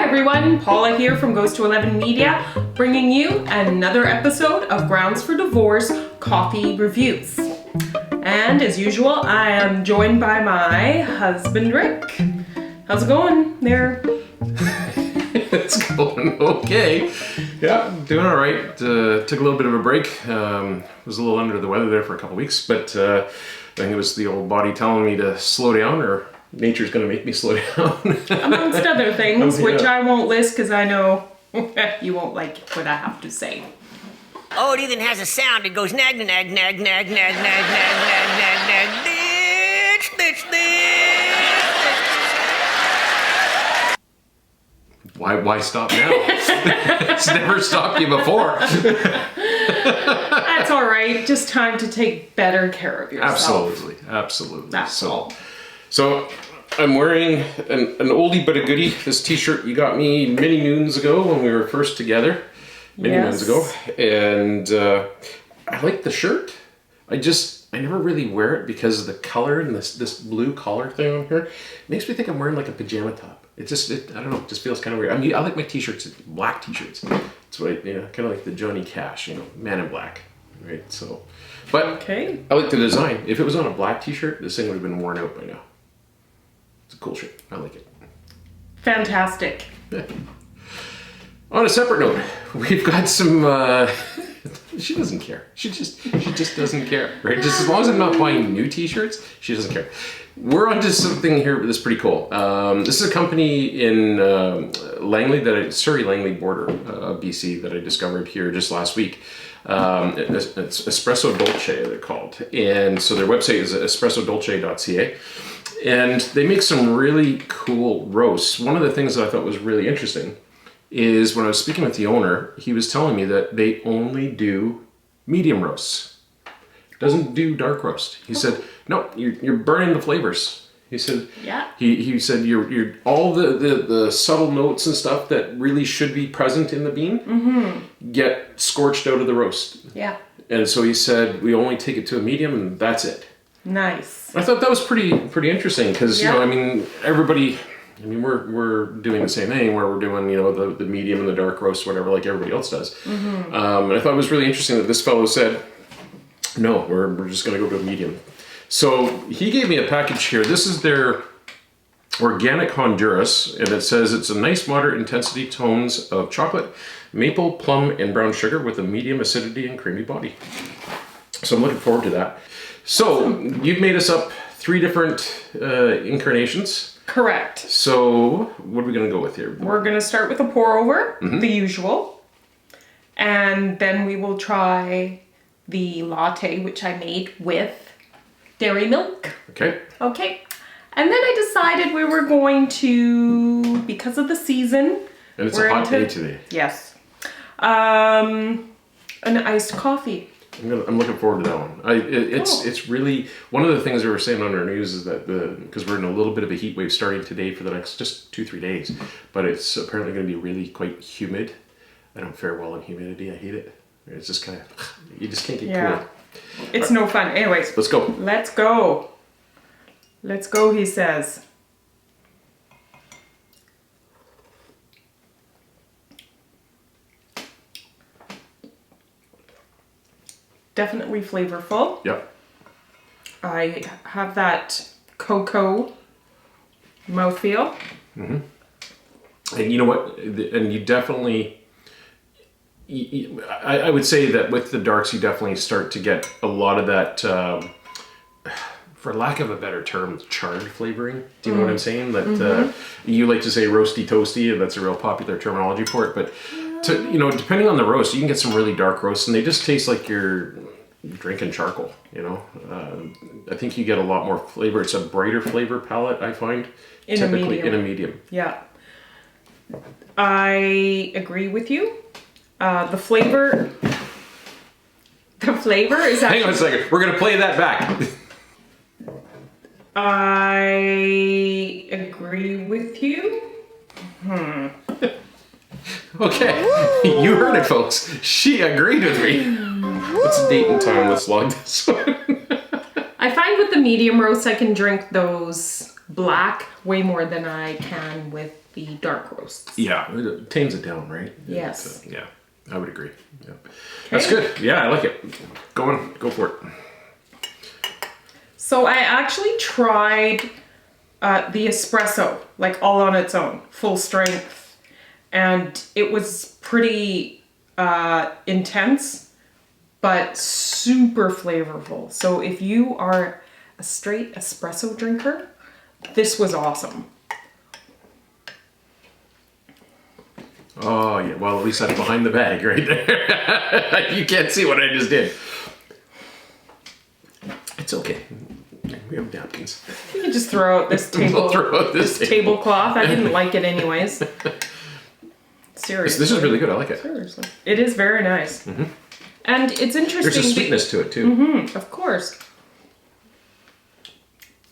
everyone, Paula here from Goes to 11 Media, bringing you another episode of Grounds for Divorce Coffee Reviews. And as usual, I am joined by my husband, Rick. How's it going there? It's going okay. Yeah, doing all right. Took a little bit of a break. Was a little under the weather there for a couple weeks, but I think it was the old body telling me to slow down, or nature's going to make me slow down. Amongst other things, which I won't list because I know you won't like what I have to say. Oh, it even has a sound. It goes nag, nag, nag, nag, nag, nag, nag, nag, nag, nag, bitch, bitch, bitch. Why stop now? It's never stopped you before. That's all right. Just time to take better care of yourself. Absolutely. That's all. So I'm wearing an oldie but a goodie. This t-shirt you got me many moons ago when we were first together. Many moons ago. And I like the shirt. I never really wear it because of the color and this blue collar thing on here. It makes me think I'm wearing like a pajama top. I don't know, it just feels kind of weird. I mean, I like my t-shirts, black t-shirts. That's what kind of like the Johnny Cash, Man in Black, right? So, but okay. I like the design. If it was on a black t-shirt, this thing would have been worn out by now. It's a cool shirt. I like it. Fantastic. Yeah. On a separate note, we've got some. She doesn't care. She just doesn't care, right? Just as long as I'm not buying new t-shirts, she doesn't care. We're onto something here that's pretty cool. This is a company in Surrey Langley border of BC that I discovered here just last week. It's Espresso Dolce, they're called. And so their website is espressodolce.ca. And they make some really cool roasts. One of the things that I thought was really interesting is when I was speaking with the owner, he was telling me that they only do medium roasts. Doesn't do dark roast. He said, no, you're burning the flavors. He said, yeah. He said you're all the subtle notes and stuff that really should be present in the bean get scorched out of the roast. Yeah. And so he said we only take it to a medium and that's it. Nice. I thought that was pretty interesting because everybody. I mean, we're doing the same thing where we're doing, the medium and the dark roast, whatever, like everybody else does. And I thought it was really interesting that this fellow said, no, we're just going to go to a medium. So he gave me a package here. This is their organic Honduras, and it says it's a nice moderate intensity tones of chocolate, maple, plum, and brown sugar with a medium acidity and creamy body. So I'm looking forward to that. So you've made us up 3 different incarnations. Correct. So what are we going to go with here? We're going to start with a pour over, the usual. And then we will try the latte, which I made with dairy milk. Okay. Okay. And then I decided we were going to, because of the season. And it's a hot day today. Yes. An iced coffee. I'm looking forward to that one. It's really, one of the things we were saying on our news is that because we're in a little bit of a heat wave starting today for the next just 2-3 days, but it's apparently going to be really quite humid. I don't fare well in humidity. I hate it. It's just kind of, you just can't get cool. It's no fun. Anyways. Let's go. Let's go. Let's go, he says. Definitely flavorful. Yep. I have that cocoa mouthfeel. And you know what? And you definitely, I would say that with the darks, you definitely start to get a lot of that, for lack of a better term, charred flavoring. Do you know what I'm saying? That you like to say roasty toasty, and that's a real popular terminology for it. But depending on the roast, you can get some really dark roasts, and they just taste like you're drinking charcoal. I think you get a lot more flavor. It's a brighter flavor palette, I find, typically in a medium. Yeah, I agree with you. The flavor is actually... Hang on a second. We're going to play that back. I agree with you. Okay. You heard it, folks. She agreed with me. What's the date and time? Let's log this one. I find with the medium roast, I can drink those black way more than I can with the dark roasts. Yeah, it tames it down, right? Yes. Yeah, I would agree. Yeah. That's good. Yeah, I like it. Go for it. So I actually tried the espresso, like all on its own, full strength. And it was pretty intense, but super flavorful. So if you are a straight espresso drinker, this was awesome. Oh, yeah. Well, at least that's behind the bag right there. You can't see what I just did. It's okay. We have napkins. You can just throw out this table. We'll throw out this tablecloth. I didn't like it anyways. Seriously. This is really good. I like it. Seriously. It is very nice. Mm-hmm. And it's interesting. There's a sweetness to it too. Mm-hmm, of course.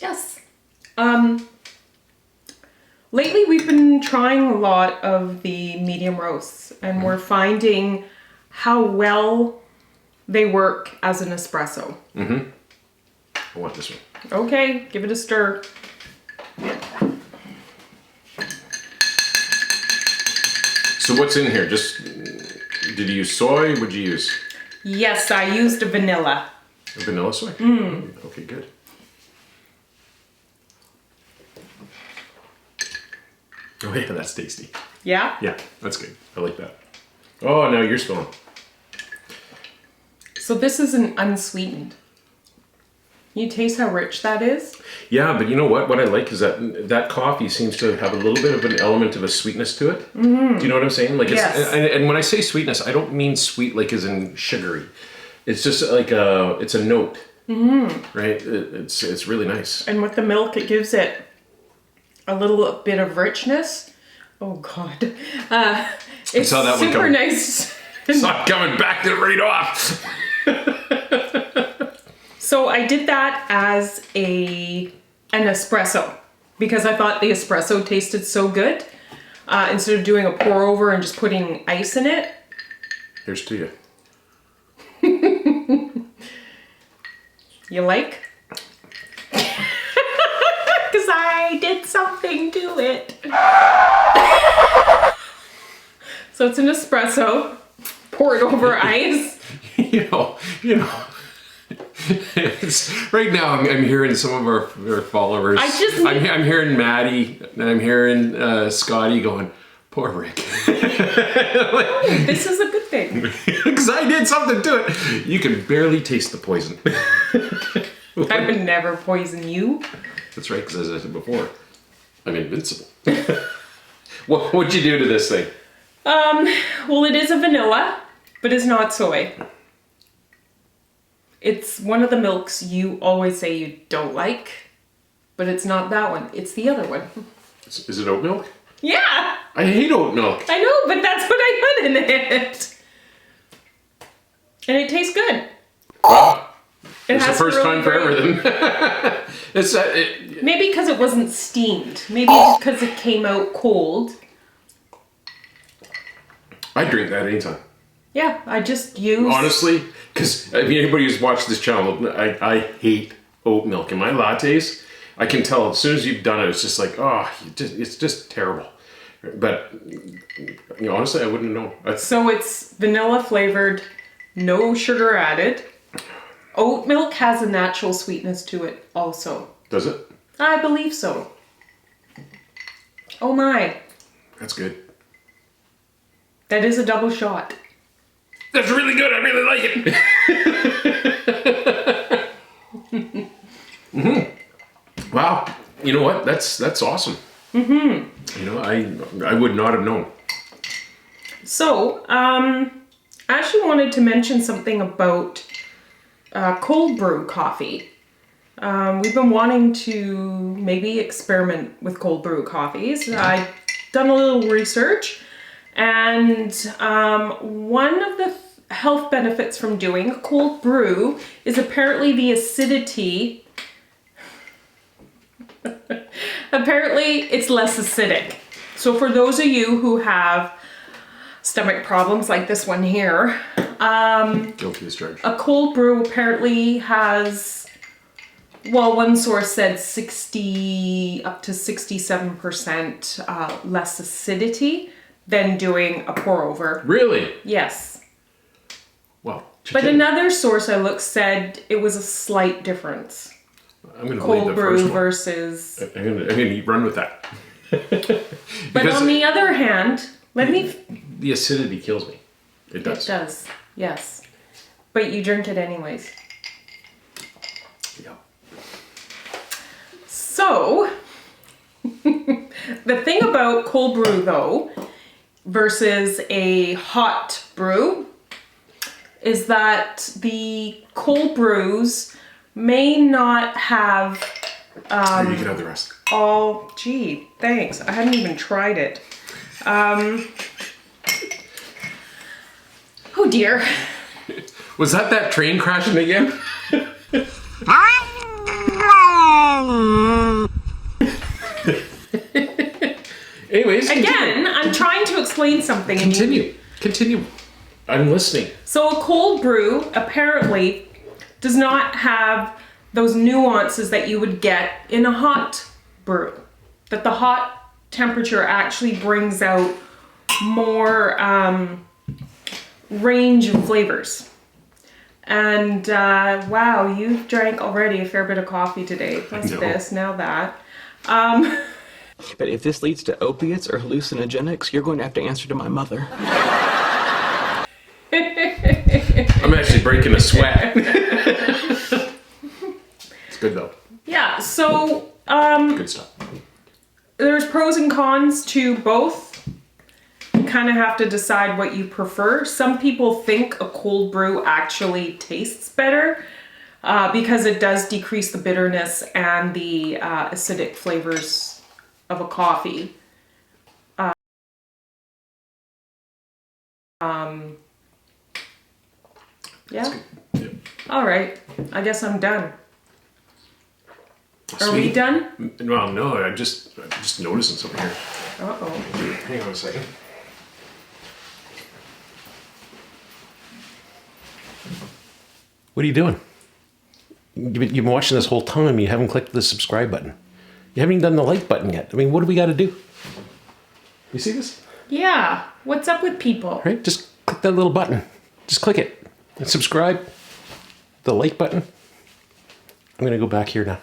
Yes. Lately we've been trying a lot of the medium roasts, and we're finding how well they work as an espresso. Mm-hmm. I want this one. Okay, give it a stir. So what's in here? Did you use soy? What'd you use? Yes, I used a vanilla. A vanilla soy? Mm. Okay, good. Oh yeah, that's tasty. Yeah? Yeah, that's good. I like that. Oh, now you're spilling. So this isn't unsweetened. You taste how rich that is? Yeah, but you know what? What I like is that coffee seems to have a little bit of an element of a sweetness to it. Mm-hmm. Do you know what I'm saying? Like, yes. And when I say sweetness, I don't mean sweet like as in sugary. It's just like it's a note, right? It's really nice. And with the milk, it gives it a little bit of richness. Oh God, it's saw that one super coming. nice. It's not coming back to right off. So I did that as an espresso because I thought the espresso tasted so good. Instead of doing a pour over and just putting ice in it. Here's to you. You like? Because I did something to it. So it's an espresso, pour it over ice. You know. Right now, I'm hearing some of our followers. I'm hearing Maddie and I'm hearing Scotty going, "Poor Rick." This is a good thing. Because I did something to it. You can barely taste the poison. I would never poison you. That's right, because as I said before, I'm invincible. What'd you do to this thing? Well, it is a vanilla, but it's not soy. It's one of the milks you always say you don't like, but it's not that one. It's the other one. Is it oat milk? Yeah. I hate oat milk. I know, but that's what I put in it. And it tastes good. Wow. It's the first time for everything. Maybe because it wasn't steamed. Maybe it's because it came out cold. I'd drink that anytime. Yeah, I just use... Honestly, because anybody who's watched this channel, I hate oat milk in my lattes. I can tell as soon as you've done it, it's just like, it's just terrible. But honestly, I wouldn't know. So it's vanilla flavored, no sugar added. Oat milk has a natural sweetness to it also. Does it? I believe so. Oh my. That's good. That is a double shot. That's really good. I really like it. Mm-hmm. Wow. You know what? That's awesome. Mm-hmm. I would not have known. So, I actually wanted to mention something about cold brew coffee. We've been wanting to maybe experiment with cold brew coffees. I've done a little research, and one of the health benefits from doing a cold brew is apparently the acidity. Apparently it's less acidic. So for those of you who have stomach problems like this one here, guilty as charged. a cold brew apparently has Well, one source said 60 up to 67% less acidity than doing a pour over. Really? Yes. Well, but another source I looked said it was a slight difference. I'm going to cold brew versus. I'm going to run with that. But on the other hand, the acidity kills me. It does. It does. Yes. But you drink it anyways. Yeah. So, the thing about cold brew though, versus a hot brew, is that the cold brews may not have... you can have the rest. Oh, gee, thanks. I hadn't even tried it. Oh dear. Was that train crashing again? Anyways, again, I'm trying to explain something. Continue. I'm listening. So a cold brew apparently does not have those nuances that you would get in a hot brew. That the hot temperature actually brings out more range of flavors. And wow, you've drank already a fair bit of coffee today. Plus this, now that. But if this leads to opiates or hallucinogenics, you're going to have to answer to my mother. I'm actually breaking a sweat. It's good though. Yeah, so good stuff. There's pros and cons to both. You kind of have to decide what you prefer. Some people think a cold brew actually tastes better because it does decrease the bitterness and the acidic flavors of a coffee. Yeah. Yeah. All right. I guess I'm done. Sweet. Are we done? Well, no. I'm just noticing something here. Uh-oh. Hang on a second. What are you doing? You've been watching this whole time. You haven't clicked the subscribe button. You haven't even done the like button yet. I mean, what do we got to do? You see this? Yeah. What's up with people? Right? Just click that little button. Just click it. And subscribe. The like button. I'm going to go back here now.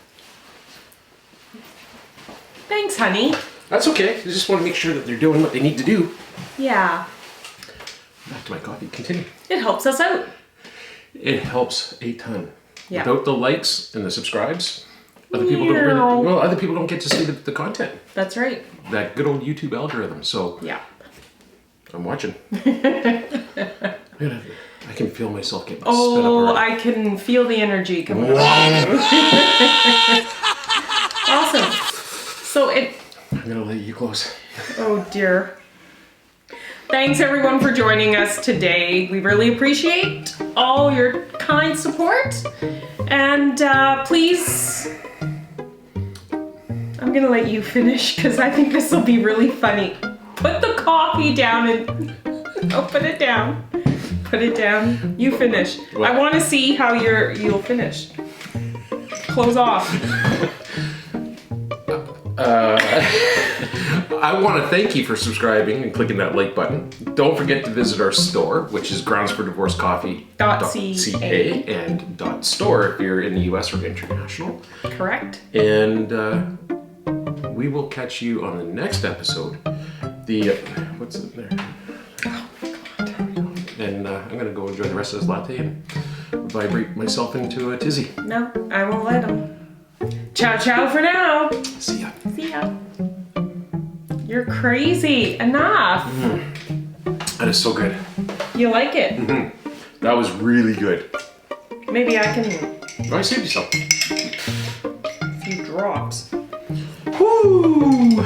Thanks, honey. That's okay. I just want to make sure that they're doing what they need to do. Yeah. Back to my coffee. Continue. It helps us out. It helps a ton. Yeah. Without the likes and the subscribes, other people don't get to see the content. That's right. That good old YouTube algorithm. So yeah, I'm watching. I can feel myself getting spit up. Oh, I can feel the energy coming out. Awesome. So I'm gonna let you close. Oh dear. Thanks everyone for joining us today. We really appreciate all your kind support. And please, I'm gonna let you finish because I think this will be really funny. Put the coffee down and put it down. Put it down. You finish. What? I want to see how you'll finish. Close off. I want to thank you for subscribing and clicking that like button. Don't forget to visit our store, which is groundsfordivorcecoffee.ca and .store if you're in the US or international. Correct. And we will catch you on the next episode. What's it there? Oh my God. And I'm going to go enjoy the rest of this latte and vibrate myself into a tizzy. No, I won't let him. Ciao, ciao for now. See ya. See ya. You're crazy. Enough. That is so good. You like it? That was really good. Maybe I can... Oh, I saved you some. A few drops. Woo!